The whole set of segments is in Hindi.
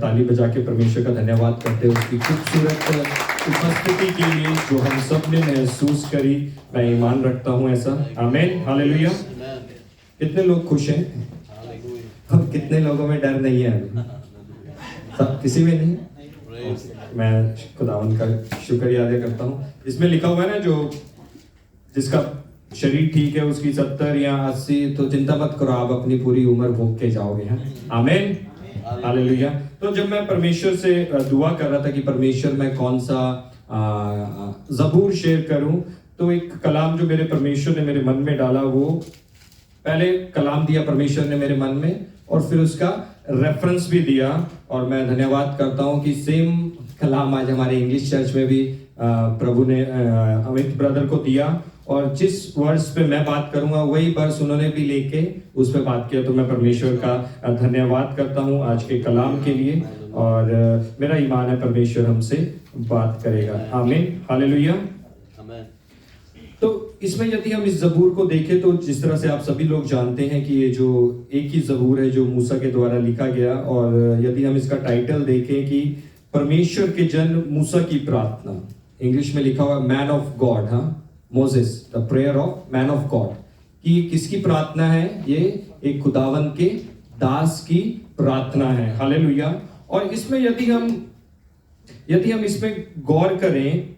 ताली बजा के परमेश्वर का धन्यवाद करते हैं उसकी खूबसूरत उपस्थिति के लिए जो हम सब ने महसूस करी। मैं ईमान रखता हूँ ऐसा। आमीन, हालेलुया। कितने लोग खुश हैं? अब कितने लोगों में डर नहीं है? अभी सब किसी में नहीं? मैं खुदावन का शुक्रिया अदा करता हूँ। इसमें लिखा हुआ है ना, जो जिसका शरीर ठीक है उसकी 70 या 80, तो चिंता मत करो, आप अपनी पूरी उम्र भोग के जाओगे। आमीन, हालेलुया। तो जब मैं परमेश्वर से दुआ कर रहा था कि परमेश्वर मैं कौन सा ज़बूर शेयर करूं, तो एक कलाम जो मेरे परमेश्वर ने मेरे मन में डाला, वो पहले कलाम दिया परमेश्वर ने मेरे मन में और फिर उसका रेफरेंस भी दिया। और मैं धन्यवाद करता हूं कि सेम कलाम आज हमारे इंग्लिश चर्च में भी प्रभु ने अमित ब्रदर को दिया, और जिस वर्ष पे मैं बात करूंगा वही वर्ष उन्होंने भी लेके उस पे बात किया। तो मैं परमेश्वर का धन्यवाद करता हूं आज के कलाम के लिए, और मेरा ईमान है परमेश्वर हमसे बात करेगा। आमीन, हालेलुया। तो इसमें यदि हम इस ज़बूर को देखें, तो जिस तरह से आप सभी लोग जानते हैं कि ये जो एक ही ज़बूर है जो मूसा के द्वारा लिखा गया, और यदि हम इसका टाइटल देखें कि परमेश्वर के जन मूसा की प्रार्थना, इंग्लिश में लिखा हुआ man of God, Moses the prayer of man of God, कि किसकी प्रार्थना है? ये एक खुदावन के दास की प्रार्थना है। हालेलुया। और इसमें यदि हम इसमें गौर करें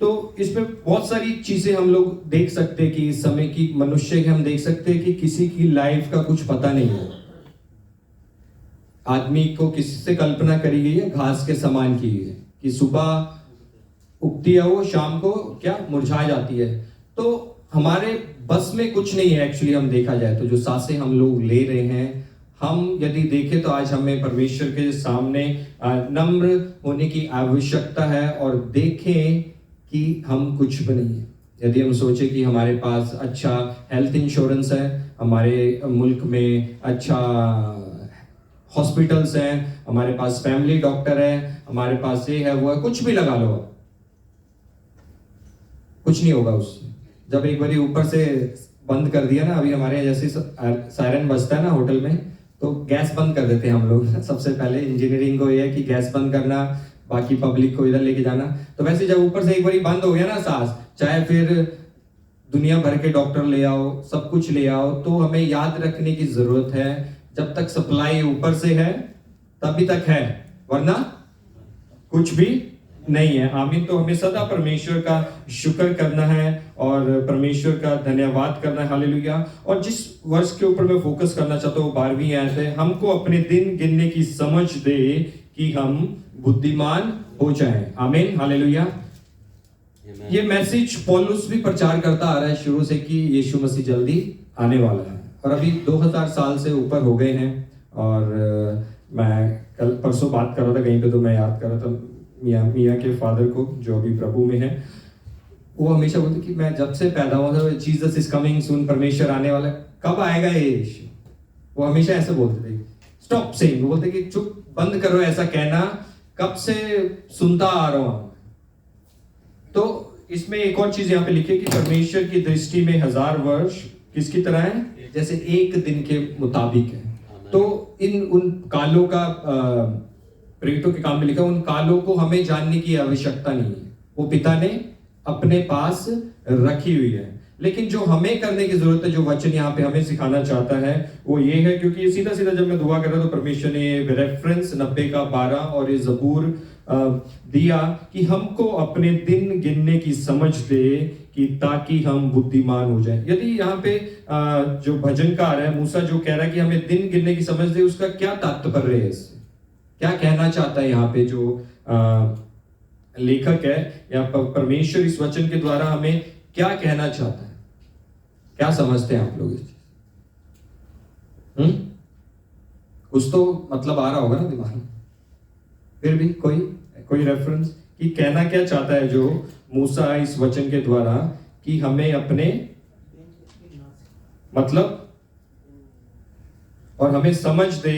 तो इसमें बहुत सारी चीजें हम लोग देख सकते हैं कि इस समय की मनुष्य के हम देख सकते हैं कि किसी की लाइफ का कुछ पता नहीं है। आदमी को किसी से कल्पना करी गई है घास के समान की है कि सुबह उगती है वो शाम को क्या मुरझा जाती है। तो हमारे बस में कुछ नहीं है एक्चुअली। हम देखा जाए तो जो सांसें हम लोग ले रहे हैं, हम यदि देखें तो आज हमें परमेश्वर के सामने नम्र होने की आवश्यकता है और देखें कि हम कुछ भी नहीं है। यदि हम सोचे कि हमारे पास अच्छा हेल्थ इंश्योरेंस है, हमारे मुल्क में अच्छा हॉस्पिटल्स हैं, हमारे पास फैमिली डॉक्टर है, हमारे पास ये है वो है, कुछ भी लगा लो, कुछ नहीं होगा उससे। जब एक बारी ऊपर से बंद कर दिया ना, अभी हमारे जैसे सायरन बजता है ना होटल में, तो गैस बंद कर देते हैं हम लोग। सबसे पहले इंजीनियरिंग को ये है कि गैस बंद करना, बाकी पब्लिक को इधर लेके जाना। तो वैसे जब ऊपर से एक बारी बंद हो गया ना सांस, चाहे फिर दुनिया भर के डॉक्टर ले आओ, सब कुछ ले आओ, तो हमें याद रखने की जरूरत है जब तक सप्लाई ऊपर से है तभी तक है, वरना कुछ भी नहीं है। आमीन। तो हमें सदा परमेश्वर का शुक्र करना है और परमेश्वर का धन्यवाद करना है। हालेलुया। और जिस वर्ष के ऊपर मैं फोकस करना चाहता हूँ 12वीं आयत है, हमको अपने दिन गिनने की समझ दे कि हम बुद्धिमान हो जाएं। आमीन, हालेलुया। ये मैसेज पौलुस भी प्रचार करता आ रहा है शुरू से कि यीशु मसीह जल्दी आने वाला है, और अभी 2000 साल से ऊपर हो गए हैं। और मैं कल परसों बात कर रहा था कहीं पे, तो मैं याद कर रहा था मियाँ के फादर को जो अभी प्रभु में है। वो हमेशा बोलते कि मैं जब से पैदा हुआ था, जीसस इज कमिंग सून, परमेश्वर आने वाला है, कब आएगा ये यीशु? वो हमेशा ऐसे बोलते थे। स्टॉप सेइंग, वो बोलते कि चुप, बंद करो ऐसा कहना, कब से सुनता आ रहा हूं। तो इसमें एक और चीज यहाँ पे लिखी है कि परमेश्वर की दृष्टि में 1000 वर्ष किसकी तरह है? जैसे एक दिन के मुताबिक है। तो उन कालों का प्रेरितों के काम में लिखा, उन कालों को हमें जानने की आवश्यकता नहीं है, वो पिता ने अपने पास रखी हुई है। लेकिन जो हमें करने की जरूरत है, जो वचन यहाँ पे हमें सिखाना चाहता है, वो ये है, क्योंकि सीधा सीधा जब मैं दुआ कर रहा था तो परमेश्वर ने रेफरेंस 90 का 12 और ये ज़बूर दिया कि हमको अपने दिन गिनने की समझ दे कि ताकि हम बुद्धिमान हो जाएं। यदि यहाँ पे जो भजनकार है मूसा जो कह रहा है कि हमें दिन गिनने की समझ दे, उसका क्या तात्पर्य है? इससे क्या कहना चाहता है यहाँ पे जो लेखक है या परमेश्वर इस वचन के द्वारा हमें क्या कहना चाहता है? क्या समझते हैं आप लोग इस चीज? कुछ तो मतलब आ रहा होगा ना दिमाग में। फिर भी कोई रेफरेंस कि कहना क्या चाहता है जो मूसा इस वचन के द्वारा, कि हमें अपने मतलब और हमें समझ दे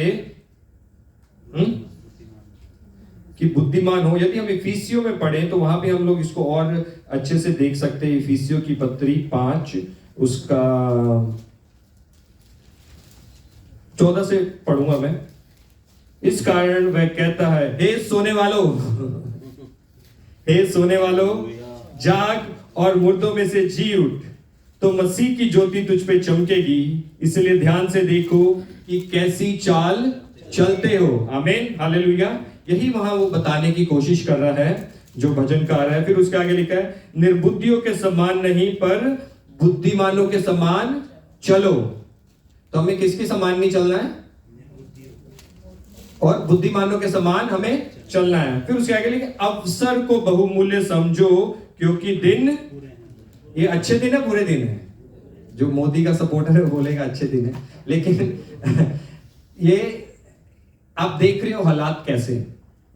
कि बुद्धिमान हो। यदि हम इफिसियों में पढ़े तो वहां पे हम लोग इसको और अच्छे से देख सकते हैं। इफिसियों की पत्री 5 उसका 14 से पढ़ूंगा मैं। इस कारण वह कहता है, हे सोने वालों, हे सोने वालों, जाग और मुर्दों में से जी उठ, तो मसीह की ज्योति तुझ पे चमकेगी। इसलिए ध्यान से देखो कि कैसी चाल चलते हो। आमीन, हालेलुया। यही वहां वो बताने की कोशिश कर रहा है जो भजनकार है। फिर उसके आगे लिखा है, निर्बुद्धियों के समान नहीं पर बुद्धिमानों के समान चलो। तो हमें किसके समान नहीं चलना है? और बुद्धिमानों के समान हमें चलना है। फिर उसके आगे लिखा, अवसर को बहुमूल्य समझो क्योंकि दिन, ये अच्छे दिन है बुरे दिन है? जो मोदी का सपोर्टर है वो बोलेगा अच्छे दिन है, लेकिन ये आप देख रहे हो हालात कैसे,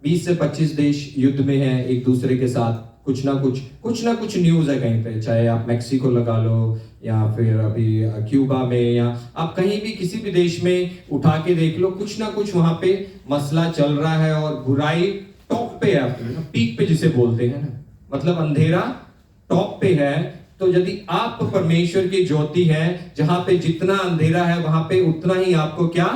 20 से 25 देश युद्ध में हैं एक दूसरे के साथ। कुछ ना कुछ न्यूज है कहीं पे, चाहे आप मैक्सिको लगा लो या फिर अभी क्यूबा में, या आप कहीं भी किसी भी देश में उठा के देख लो, कुछ ना कुछ वहां पे मसला चल रहा है और बुराई टॉप पे है, पीक पे जिसे बोलते हैं ना, मतलब अंधेरा टॉप पे है। तो यदि आप परमेश्वर की ज्योति है, जहां पे जितना अंधेरा है वहां पे उतना ही आपको क्या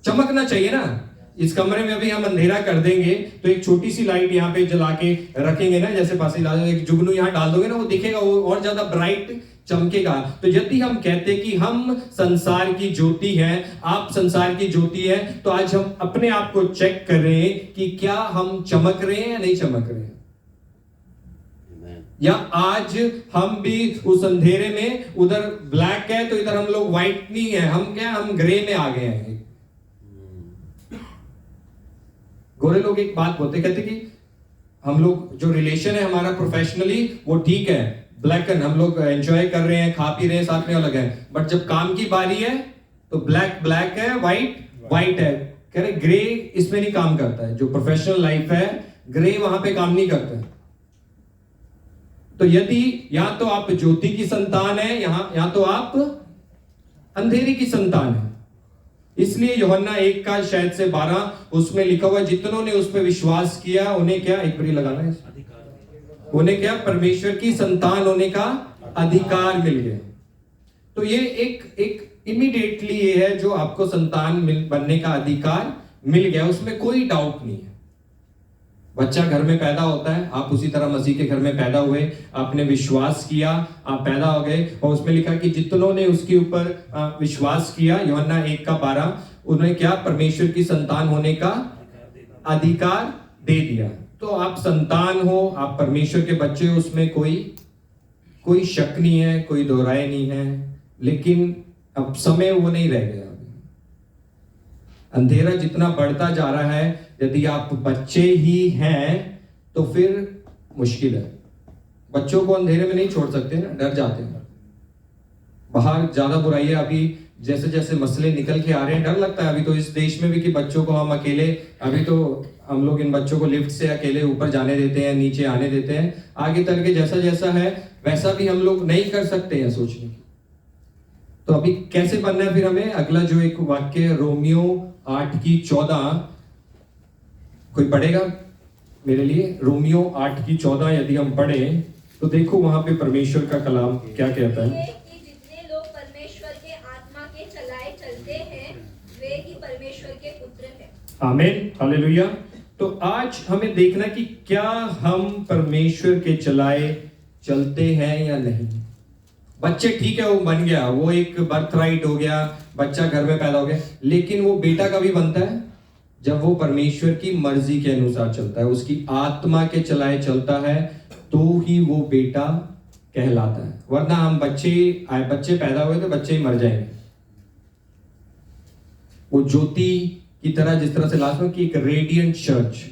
चमकना चाहिए ना। इस कमरे में अभी हम अंधेरा कर देंगे तो एक छोटी सी लाइट यहाँ पे जला के रखेंगे ना, जैसे पास एक जुगनू यहाँ डाल दोगे ना, वो दिखेगा, वो और ज्यादा ब्राइट चमकेगा। तो यदि हम कहते कि हम संसार की ज्योति हैं, आप संसार की ज्योति है, तो आज हम अपने आप को चेक करें कि क्या हम चमक रहे हैं या नहीं चमक रहे हैं, या आज हम भी उस अंधेरे में, उधर ब्लैक है तो इधर हम लोग व्हाइट नहीं है, हम ग्रे में आ गए हैं। गोरे लोग एक बात बोलते, कहते कि हम लोग जो रिलेशन है हमारा प्रोफेशनली वो ठीक है, ब्लैक एंड हम लोग एंजॉय कर रहे हैं, खा पी रहे हैं, साथ में अलग है, बट जब काम की बारी है तो ब्लैक ब्लैक है, व्हाइट है। कह रहे ग्रे इसमें नहीं काम करता है, जो प्रोफेशनल लाइफ है ग्रे वहां पे काम नहीं करता है। तो यदि या तो आप ज्योति की संतान है, या तो आप अंधेरी की संतान है। इसलिए यूहन्ना 1 का शायद से 12 उसमें लिखा हुआ, जितनों ने उस पर विश्वास किया उन्हें क्या, एक बारी लगाना है, उन्हें क्या, परमेश्वर की संतान होने का अधिकार मिल गया। तो ये एक इमीडिएटली ये है जो आपको संतान बनने का अधिकार मिल गया, उसमें कोई डाउट नहीं है। बच्चा घर में पैदा होता है, आप उसी तरह मसीह के घर में पैदा हुए, आपने विश्वास किया, आप पैदा हो गए, और उसमें लिखा कि जितनों ने उसके ऊपर विश्वास किया, यूहन्ना 1 का 12, उन्हें क्या, परमेश्वर की संतान होने का अधिकार दे दिया। तो आप संतान हो, आप परमेश्वर के बच्चे हो, उसमें कोई शक नहीं है, कोई दोहराए नहीं है। लेकिन अब समय वो नहीं रह गया, अंधेरा जितना बढ़ता जा रहा है, यदि आप बच्चे ही हैं तो फिर मुश्किल है। बच्चों को अंधेरे में नहीं छोड़ सकते ना, डर जाते हैं, बाहर ज्यादा बुराई है। अभी जैसे जैसे मसले निकल के आ रहे हैं, डर लगता है अभी तो इस देश में भी कि बच्चों को हम अकेले, अभी तो हम लोग इन बच्चों को लिफ्ट से अकेले ऊपर जाने देते हैं, नीचे आने देते हैं, आगे चल के जैसा जैसा है वैसा भी हम लोग नहीं कर सकते हैं सोचने। तो अभी कैसे बनना है फिर हमें? अगला जो एक वाक्य रोमियो 8 की 14, कोई पढ़ेगा मेरे लिए? रोमियो 8 की 14 यदि हम पढ़ें तो देखो वहां पे परमेश्वर का कलाम क्या कहता है। कि जितने लोग परमेश्वर के आत्मा के चलाए चलते हैं वे ही परमेश्वर के पुत्र हैं। आमीन, हालेलुया। तो आज हमें देखना कि क्या हम परमेश्वर के चलाए चलते हैं या नहीं। बच्चे ठीक है, वो बन गया, वो एक बर्थ राइट हो गया, बच्चा घर में पैदा हो गया, लेकिन वो बेटा कभी बनता है जब वो परमेश्वर की मर्जी के अनुसार चलता है, उसकी आत्मा के चलाए चलता है, तो ही वो बेटा कहलाता है। वरना हम बच्चे पैदा हुए तो बच्चे ही मर जाएंगे। वो ज्योति की तरह, जिस तरह से लास्ट में कि एक रेडियंट चर्च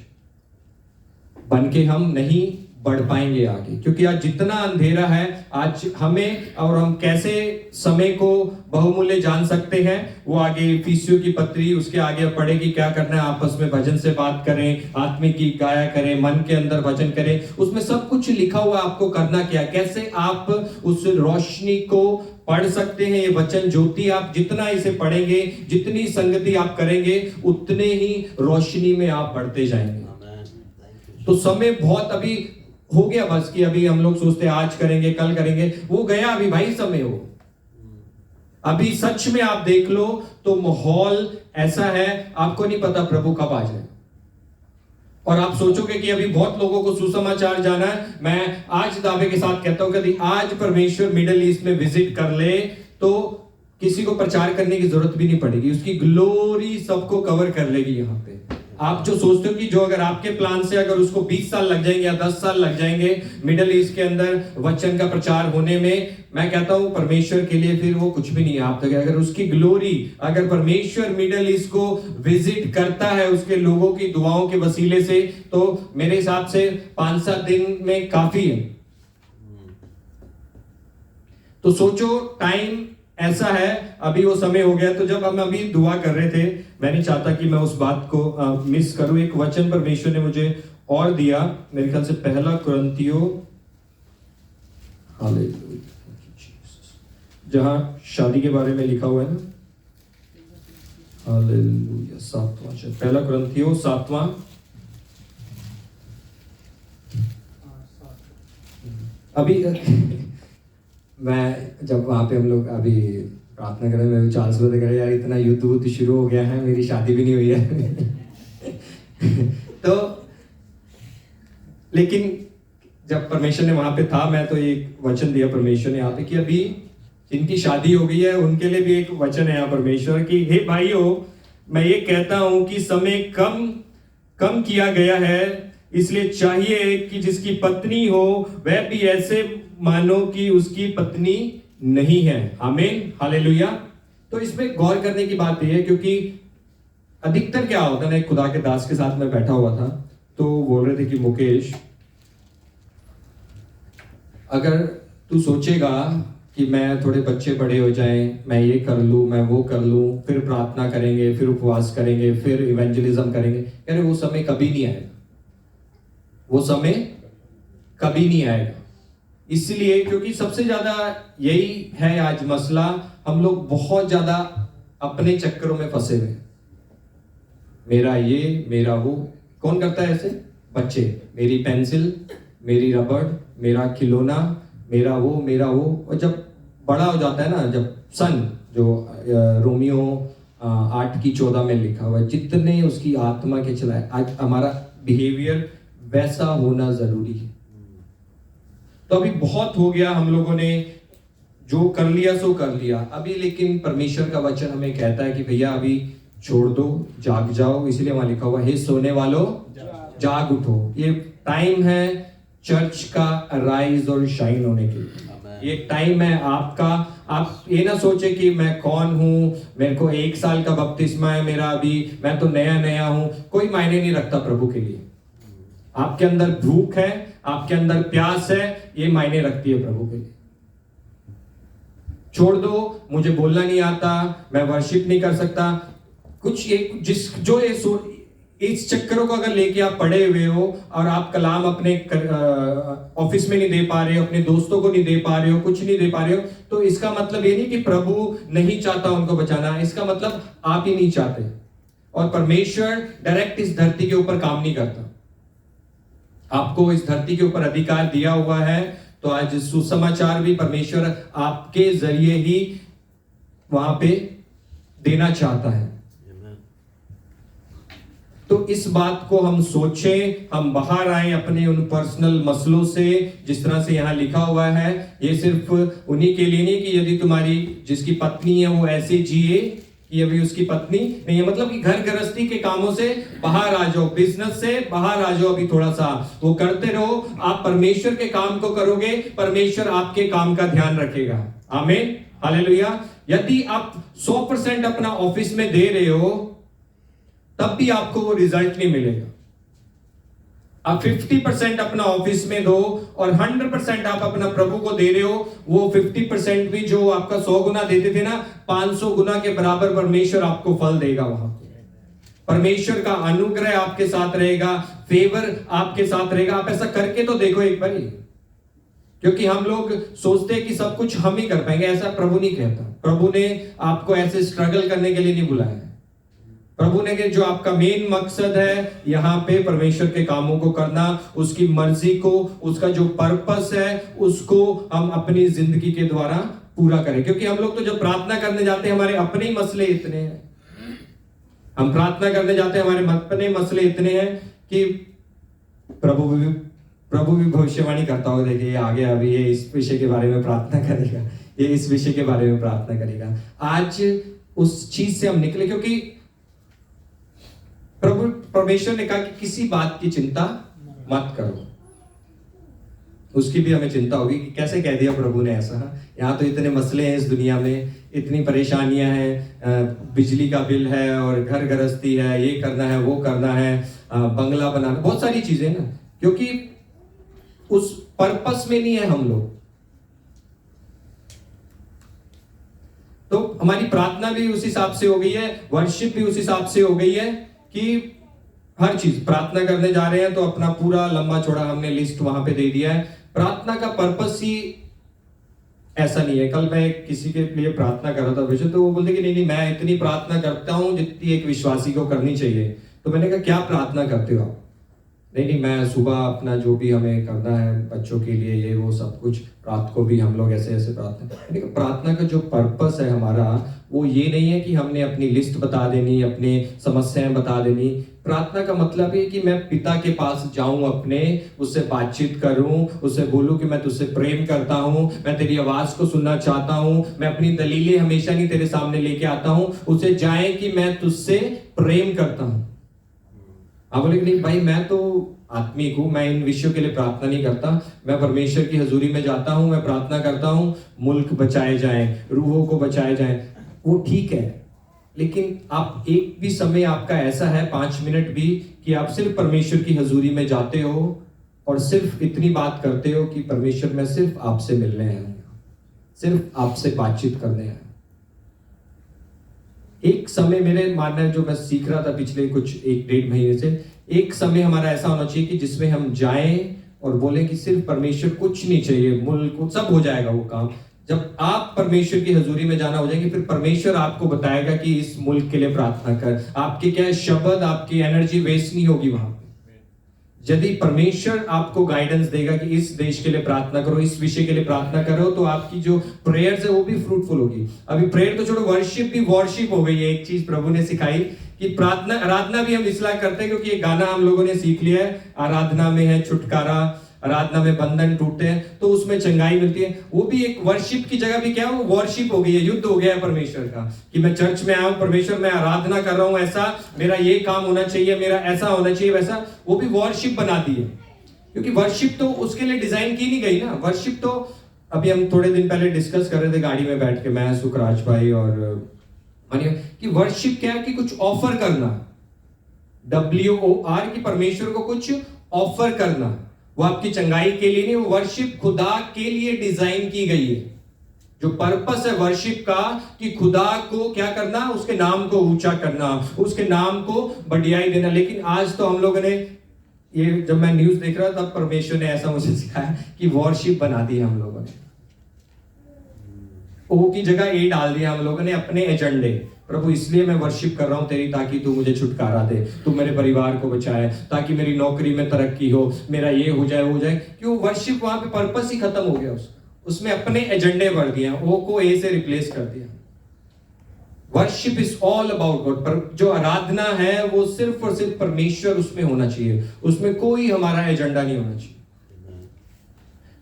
बन के हम नहीं बढ़ पाएंगे आगे, क्योंकि आज जितना अंधेरा है, आज हमें, और हम कैसे समय को बहुमूल्य जान सकते हैं, वो आगे इफिसियों की पत्री उसके आगे पढ़ेगी क्या करना है। आपस में भजन से बात करें, आत्मिक गीत गाया करें, मन के अंदर भजन करें, उसमें सब कुछ लिखा हुआ आपको करना क्या, कैसे आप उस रोशनी को पढ़ सकते हैं। ये वचन ज्योति, आप जितना इसे पढ़ेंगे, जितनी संगति आप करेंगे, उतने ही रोशनी में आप बढ़ते जाएंगे। तो समय बहुत अभी हो गया बस, कि अभी हम लोग सोचते हैं आज करेंगे, कल करेंगे, वो गया अभी भाई समय। हो अभी सच में आप देख लो तो माहौल ऐसा है, आपको नहीं पता प्रभु कब आ जाए। और आप सोचोगे कि अभी बहुत लोगों को सुसमाचार जाना है। मैं आज दावे के साथ कहता हूं कि आज परमेश्वर मिडिल ईस्ट में विजिट कर ले तो किसी को प्रचार करने की जरूरत भी नहीं पड़ेगी, उसकी ग्लोरी सबको कवर कर लेगी। यहाँ पे आप जो सोचते हो कि जो अगर आपके प्लान से अगर उसको 20 साल लग जाएंगे या 10 साल लग जाएंगे मिडिल ईस्ट के अंदर वचन का प्रचार होने में, मैं कहता हूं परमेश्वर के लिए फिर वो कुछ भी नहीं है। आप तक अगर उसकी ग्लोरी, अगर परमेश्वर मिडिल ईस्ट को विजिट करता है उसके लोगों की दुआओं के वसीले से, तो मेरे हिसाब से 5-7 दिन में काफी है। तो सोचो टाइम ऐसा है, अभी वो समय हो गया। तो जब हम अभी दुआ कर रहे थे, मैं नहीं चाहता कि मैं उस बात को मिस करूं। एक वचन परमेश्वर ने मुझे और दिया, मेरे ख्याल से 1 कुरिन्थियों, जहां शादी के बारे में लिखा हुआ है ना, हालेलुया, 7वां 1 कुरिन्थियों 7वां। अभी मैं जब वहां पे हम लोग अभी प्रार्थना कर रहे हैं, मैं चार्ल्स को देख रहा यार इतना युद्ध शुरू हो गया है, मेरी शादी भी नहीं हुई है। तो लेकिन जब परमेश्वर ने वहां पे था, मैं तो एक वचन दिया परमेश्वर ने यहाँ पे कि अभी जिनकी शादी हो गई है उनके लिए भी एक वचन है यहाँ परमेश्वर की, हे भाइयों मैं ये कहता हूं कि समय कम किया गया है, इसलिए चाहिए कि जिसकी पत्नी हो वह भी ऐसे मानो कि उसकी पत्नी नहीं है। आमीन, हालेलुया। तो इसमें गौर करने की बात यह है, क्योंकि अधिकतर क्या होता है ना, एक खुदा के दास के साथ में बैठा हुआ था, तो बोल रहे थे कि मुकेश, अगर तू सोचेगा कि मैं थोड़े बच्चे बड़े हो जाएं, मैं ये कर लूं, मैं वो कर लूं, फिर प्रार्थना करेंगे, फिर उपवास करेंगे, फिर इवेंजलिज्म करेंगे, कह रहे वो समय कभी नहीं आएगा, वो समय कभी नहीं आएगा। इसलिए क्योंकि सबसे ज्यादा यही है आज मसला, हम लोग बहुत ज्यादा अपने चक्करों में फंसे हुए। मेरा ये, मेरा वो, कौन करता है ऐसे? बच्चे, मेरी पेंसिल, मेरी रबड़, मेरा खिलौना, मेरा वो। और जब बड़ा हो जाता है ना, जब सन, जो रोमियो 8:14 में लिखा हुआ है, जितने उसकी आत्मा के चलाए, आज हमारा बिहेवियर वैसा होना जरूरी है। तो अभी बहुत हो गया, हम लोगों ने जो कर लिया सो कर लिया अभी, लेकिन परमेश्वर का वचन हमें कहता है कि भैया अभी छोड़ दो, जाग जाओ। इसलिए वहां लिखा हुआ है, हे सोने वालों जाग उठो। ये टाइम है चर्च का राइज और शाइन होने के लिए। ये टाइम है आपका। आप ये ना सोचे कि मैं कौन हूं, मेरे को 1 साल का बपतिस्मा है मेरा, अभी मैं तो नया हूं। कोई मायने नहीं रखता प्रभु के लिए। आपके अंदर भूख है, आपके अंदर प्यास है, ये मायने रखती है प्रभु के लिए। छोड़ दो, मुझे बोलना नहीं आता, मैं वर्शिप नहीं कर सकता, कुछ इस चक्करों को अगर लेके आप पड़े हुए हो और आप कलाम अपने ऑफिस में नहीं दे पा रहे हो, अपने दोस्तों को नहीं दे पा रहे हो, कुछ नहीं दे पा रहे हो, तो इसका मतलब ये नहीं कि प्रभु नहीं चाहता उनको बचाना, इसका मतलब आप ही नहीं चाहते। और परमेश्वर डायरेक्ट इस धरती के ऊपर काम नहीं करता। आपको इस धरती के ऊपर अधिकार दिया हुआ है, तो आज सुसमाचार भी परमेश्वर आपके जरिए ही वहां पे देना चाहता है। तो इस बात को हम सोचें, हम बाहर आए अपने उन पर्सनल मसलों से, जिस तरह से यहां लिखा हुआ है। ये सिर्फ उन्हीं के लिए नहीं कि यदि तुम्हारी जिसकी पत्नी है वो ऐसे जिए कि अभी उसकी पत्नी नहीं है, मतलब कि घर गृहस्थी के कामों से बाहर आ जाओ, बिजनेस से बाहर आ जाओ, अभी थोड़ा सा वो करते रहो। आप परमेश्वर के काम को करोगे, परमेश्वर आपके काम का ध्यान रखेगा। आमीन, हालेलुया। यदि आप 100% अपना ऑफिस में दे रहे हो, तब भी आपको वो रिजल्ट नहीं मिलेगा। आप 50% अपना ऑफिस में दो और 100% आप अपना प्रभु को दे रहे हो, वो 50% भी जो आपका 100 गुना देते थे ना, 500 गुना के बराबर परमेश्वर आपको फल देगा। वहां परमेश्वर का अनुग्रह आपके साथ रहेगा, फेवर आपके साथ रहेगा। आप ऐसा करके तो देखो एक बार, क्योंकि हम लोग सोचते हैं कि सब कुछ हम ही कर पाएंगे। ऐसा प्रभु नहीं कहता। प्रभु ने आपको ऐसे स्ट्रगल करने के लिए नहीं बुलाया। प्रभु ने कि जो आपका मेन मकसद है यहाँ पे परमेश्वर के कामों को करना, उसकी मर्जी को, उसका जो पर्पस है उसको हम अपनी जिंदगी के द्वारा पूरा करे। क्योंकि हम लोग तो जब प्रार्थना करने जाते हैं हमारे अपने ही मसले इतने हैं, हम प्रार्थना करने जाते हैं हमारे अपने मसले इतने हैं कि प्रभु भी भविष्यवाणी करता होगा, देखिए ये आ गया, अभी ये इस विषय के बारे में प्रार्थना करेगा, ये इस विषय के बारे में प्रार्थना करेगा। आज उस चीज से हम निकले, क्योंकि प्रभु परमेश्वर ने कहा कि किसी बात की चिंता मत करो। उसकी भी हमें चिंता होगी कि कैसे कह दिया प्रभु ने ऐसा, यहाँ तो इतने मसले हैं इस दुनिया में, इतनी परेशानियां हैं, बिजली का बिल है और घर गृहस्थी है, ये करना है वो करना है, बंगला बनाना, बहुत सारी चीजें ना, क्योंकि उस पर्पस में नहीं है हम लोग। तो हमारी प्रार्थना भी उस हिसाब से हो गई है, वर्शिप भी उस हिसाब से हो गई है कि हर चीज प्रार्थना करने जा रहे हैं तो अपना पूरा लंबा चौड़ा हमने लिस्ट वहां पे दे दिया है। प्रार्थना का पर्पस ही ऐसा नहीं है। कल मैं किसी के लिए प्रार्थना कर रहा था विषय, तो वो बोलते कि नहीं मैं इतनी प्रार्थना करता हूं जितनी एक विश्वासी को करनी चाहिए। तो मैंने कहा क्या प्रार्थना करते हो आप? नहीं मैं सुबह अपना जो भी हमें करना है बच्चों के लिए ये वो सब कुछ, रात को भी हम लोग ऐसे ऐसे प्रार्थना। प्रार्थना का जो पर्पस है हमारा वो ये नहीं है कि हमने अपनी लिस्ट बता देनी, अपनी समस्याएं बता देनी। प्रार्थना का मतलब है कि मैं पिता के पास जाऊं, अपने उससे बातचीत करूं, उससे बोलूं कि मैं तुझसे प्रेम करता हूं, मैं तेरी आवाज को सुनना चाहता हूं, मैं अपनी दलीलें हमेशा नहीं तेरे सामने लेके आता हूं, उसे जाए कि मैं तुझसे प्रेम करता हूं। आप बोले कि नहीं भाई मैं तो आत्मिक हूं, मैं इन विषयों के लिए प्रार्थना नहीं करता, मैं परमेश्वर की हजूरी में जाता हूं, मैं प्रार्थना करता हूं मुल्क बचाए जाएं, रूहों को बचाए जाएं। वो ठीक है, लेकिन आप एक भी समय आपका ऐसा है 5 मिनट भी कि आप सिर्फ परमेश्वर की हजूरी में जाते हो और सिर्फ इतनी बात करते हो कि परमेश्वर मैं सिर्फ आपसे मिलने आया हूं, सिर्फ आपसे बातचीत करने आया। एक समय मेरे मानना है जो मैं सीख रहा था पिछले कुछ 1-1.5 महीने से, एक समय हमारा ऐसा होना चाहिए कि जिसमें हम जाएं और बोलें कि सिर्फ परमेश्वर, कुछ नहीं चाहिए, मुल्क सब हो जाएगा वो काम। जब आप परमेश्वर की हजूरी में जाना हो जाएंगे फिर परमेश्वर आपको बताएगा कि इस मुल्क के लिए प्रार्थना कर। आपके क्या शब्द, आपकी एनर्जी वेस्ट नहीं होगी वहां पे। यदि परमेश्वर आपको गाइडेंस देगा कि इस देश के लिए प्रार्थना करो, इस विषय के लिए प्रार्थना करो, तो आपकी जो प्रेयर्स है वो भी फ्रूटफुल होगी। अभी प्रेयर तो छोड़ो, वर्शिप भी वॉरशिप हो गई है। एक चीज प्रभु ने सिखाई कि प्रार्थना, आराधना भी हम इसलिए करते हैं क्योंकि एक गाना हम लोगों ने सीख लिया है, आराधना में है छुटकारा, आराधना में बंधन टूटते हैं तो उसमें चंगाई मिलती है। वो भी एक वर्शिप की जगह भी क्या, वो वॉरशिप हो गई है, युद्ध हो गया है परमेश्वर का, कि मैं चर्च में आया हूं, परमेश्वर मैं आराधना कर रहा हूं, ऐसा मेरा ये काम होना चाहिए, मेरा ऐसा होना चाहिए वैसा, वो भी वॉरशिप बना दी है। क्योंकि वर्शिप तो उसके लिए डिजाइन की नहीं गई ना। वर्शिप तो अभी हम थोड़े दिन पहले डिस्कस कर रहे थे गाड़ी में बैठ के, मैं, सुखराज भाई और मानिए कि वर्शिप क्या है कि कुछ ऑफर करना, WOR, कि परमेश्वर को कुछ ऑफर करना। वो आपकी चंगाई के लिए नहीं, वो वर्शिप खुदा के लिए डिजाइन की गई है। जो पर्पस है वर्शिप का कि खुदा को क्या करना, उसके नाम को ऊंचा करना, उसके नाम को बढ़ियाई देना। लेकिन आज तो हम लोगों ने ये, जब मैं न्यूज देख रहा था तब परमेश्वर ने ऐसा मुझे सिखाया कि वॉरशिप बना दी हम लोगों ने, ओ की जगह ए डाल दिया हम लोगों ने अपने एजेंडे। प्रभु इसलिए मैं वर्शिप कर रहा हूं तेरी, ताकि तू मुझे छुटकारा दे, तू मेरे परिवार को बचाए, ताकि मेरी नौकरी में तरक्की हो, मेरा ये हो जाए वो हो जाए। क्यों? वर्शिप वहां पे पर्पस ही खत्म हो गया उसका, उसमें अपने एजेंडे बढ़ दिए, ओ को ए से रिप्लेस कर दिया। Worship is all about God. पर जो आराधना है वो सिर्फ और सिर्फ परमेश्वर उसमें होना चाहिए, उसमें कोई हमारा एजेंडा नहीं होना चाहिए।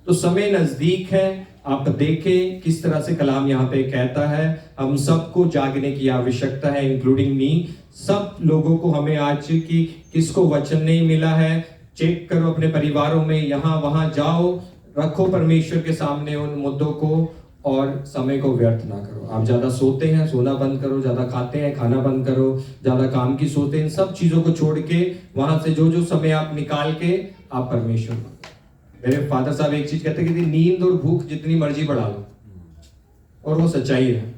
तो समय नजदीक है, आप देखें किस तरह से कलाम यहाँ पे कहता है, हम सबको जागने की आवश्यकता है, इंक्लूडिंग मी। सब लोगों को हमें आज की किसको वचन नहीं मिला है, चेक करो अपने परिवारों में, यहाँ वहां जाओ, रखो परमेश्वर के सामने उन मुद्दों को, और समय को व्यर्थ ना करो। आप ज्यादा सोते हैं, सोना बंद करो, ज्यादा खाते हैं, खाना बंद करो, ज्यादा काम की सोते हैं, इन सब चीजों को छोड़ के वहां से जो जो समय आप निकाल के आप परमेश्वर। मेरे फादर साहब एक चीज कहते कि नींद और भूख जितनी मर्जी बढ़ा लो, और वो सच्चाई है।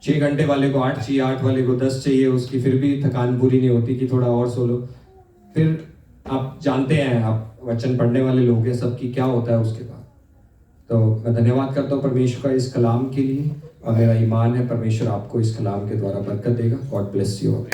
6 घंटे वाले को 8 चाहिए, 8 वाले को 10 चाहिए, उसकी फिर भी थकान पूरी नहीं होती कि थोड़ा और सो लो। फिर आप जानते हैं, आप वचन पढ़ने वाले लोग हैं, सबकी क्या होता है उसके बाद। तो मैं धन्यवाद करता हूँ परमेश्वर का इस कलाम के लिए, और मेरा ईमान है परमेश्वर आपको इस कलाम के द्वारा बरकत देगा। God bless you.